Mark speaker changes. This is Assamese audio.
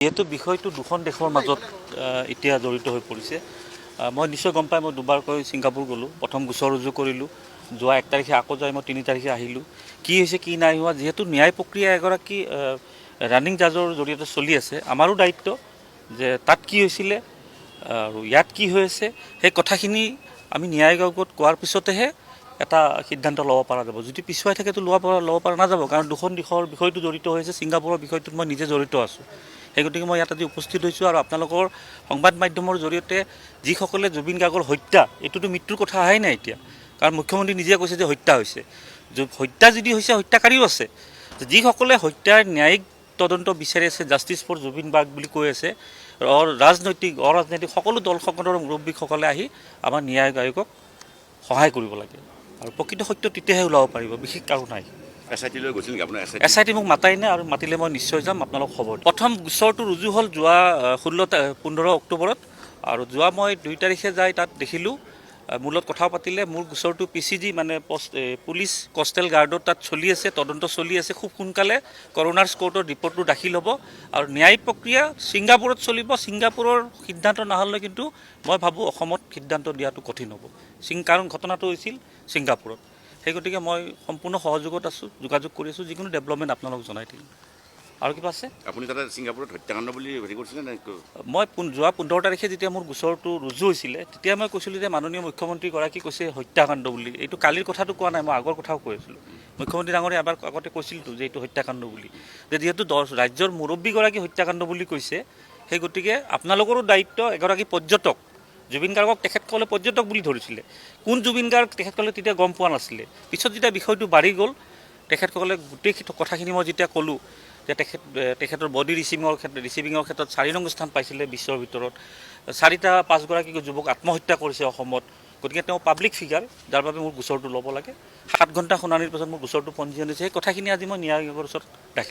Speaker 1: যেহেতু বিষয়টো দুখন দেশৰ মাজত এতিয়া জড়িত হৈ পৰিছে, মই নিশ্চয় গম পাই মই দুবাৰকৈ ছিংগাপুৰ গ'লোঁ। প্ৰথম গোচৰ ৰুজু কৰিলোঁ, যোৱা 1 তাৰিখে আকৌ যাই মই 3 তাৰিখে আহিলোঁ। কি হৈছে কি নাই হোৱা, যিহেতু ন্যায় প্ৰক্ৰিয়া এগৰাকী ৰানিং জাজৰ জৰিয়তে চলি আছে, আমাৰো দায়িত্ব যে তাত কি হৈছিলে আৰু ইয়াত কি হৈ আছে সেই কথাখিনি আমি ন্যায় আয়োগত কোৱাৰ পিছতেহে এটা সিদ্ধান্ত ল'ব পৰা যাব। যদি পিছুৱাই থাকেতো ল'ব পৰা নাযাব, কাৰণ দুখন দিশৰ বিষয়টো জড়িত হৈছে। ছিংগাপুৰৰ বিষয়টোত মই নিজে জড়িত আছোঁ, সেই গতিকে মই ইয়াত আজি উপস্থিত হৈছোঁ। আৰু আপোনালোকৰ সংবাদ মাধ্যমৰ জৰিয়তে যিসকলে জুবিন গাৰ্গৰ হত্যা, এইটোতো মৃত্যুৰ কথা অহাই নাই এতিয়া, কাৰণ মুখ্যমন্ত্ৰী নিজে কৈছে যে হত্যা হৈছে। হত্যা যদি হৈছে, হত্যাকাৰীও আছে। যিসকলে হত্যাৰ ন্যায়িক তদন্ত বিচাৰি আছে, জাষ্টিছ ফৰ জুবিন গাৰ্গ বুলি কৈ আছে, অৰাজনৈতিক সকলো দলসকলৰ মুৰব্বীসকলে আহি আমাৰ ন্যায় আয়োগক সহায় কৰিব লাগে, আৰু প্ৰকৃত সত্য তেতিয়াহে ওলাব পাৰিব, বিশেষ কাৰো নাই।
Speaker 2: SIT লৈ গৈছিল নেকি আপোনাৰ?
Speaker 1: SIT মোক মাতাই নাই, আৰু মাতিলে মই নিশ্চয় যাম, আপোনালোক খবৰ দিম। প্ৰথম গোচৰটো ৰুজু হ'ল যোৱা 15 অক্টোবৰত, আৰু যোৱা মই 2 তাৰিখে যাই তাত দেখিলোঁ, মোৰ লগত কথাও পাতিলে। মোৰ গোচৰটো PCG মানে পুলিচ কষ্টেল গাৰ্ডত তাত চলি আছে, তদন্ত চলি আছে। খুব সোনকালে কৰোনাৰ্ছ কোৰ্টৰ ৰিপৰ্টটো দাখিল হ'ব, আৰু ন্যায় প্ৰক্ৰিয়া ছিংগাপুৰত চলিব। ছিংগাপুৰৰ সিদ্ধান্ত নহ'লে কিন্তু মই ভাবোঁ অসমত সিদ্ধান্ত দিয়াটো কঠিন হ'ব, কাৰণ ঘটনাটো হৈছিল ছিংগাপুৰত। সেই গতিকে মই সম্পূৰ্ণ সহযোগত আছোঁ, যোগাযোগ কৰি আছোঁ। যিকোনো ডেভেলপমেণ্ট আপোনালোকক জনাই থাকিম। আৰু কিবা আছে?
Speaker 2: আপুনি তাতে ছিংগাপুৰত হত্যাকাণ্ড বুলি হেৰি কৰিছিলে নে?
Speaker 1: মই যোৱা 15 তাৰিখে যেতিয়া মোৰ গোচৰটো ৰুজু হৈছিলে, তেতিয়া মই কৈছিলোঁ যে মাননীয় মুখ্যমন্ত্ৰীগৰাকী কৈছে হত্যাকাণ্ড বুলি। এইটো কালিৰ কথাটো কোৱা নাই, মই আগৰ কথাও কৈ আছিলোঁ। মুখ্যমন্ত্ৰী ডাঙৰীয়া এবাৰ আগতে কৈছিলতো যে এইটো হত্যাকাণ্ড বুলি, যে যিহেতু ৰাজ্যৰ মুৰব্বীগৰাকী হত্যাকাণ্ড বুলি কৈছে, সেই গতিকে আপোনালোকৰো দায়িত্ব। এগৰাকী পৰ্যটক, জুবিন গাৰ্গক তেখেতসকলে পৰ্যটক বুলি ধৰিছিলে। কোন জুবিন গাৰ্গ তেখেতসকলে তেতিয়া গম পোৱা নাছিলে। পিছত যেতিয়া বিষয়টো বাঢ়ি গ'ল, তেখেতসকলে গোটেই কথাখিনি মই যেতিয়া ক'লোঁ যে তেখেতৰ বডি ৰিচিভিঙৰ ক্ষেত্ৰত 4 নং স্থান পাইছিলে বিশ্বৰ ভিতৰত। 5গৰাকী যুৱক আত্মহত্যা কৰিছে অসমত। গতিকে তেওঁ পাব্লিক ফিগাৰ, যাৰ বাবে মোৰ গোচৰটো ল'ব লাগে। 7 ঘণ্টা শুনানিৰ পাছত মোৰ গোচৰটো পঞ্জীয়ন হৈছে। সেই কথাখিনি আজি মই ন্যায় আয়োগৰ ওচৰত দাখিল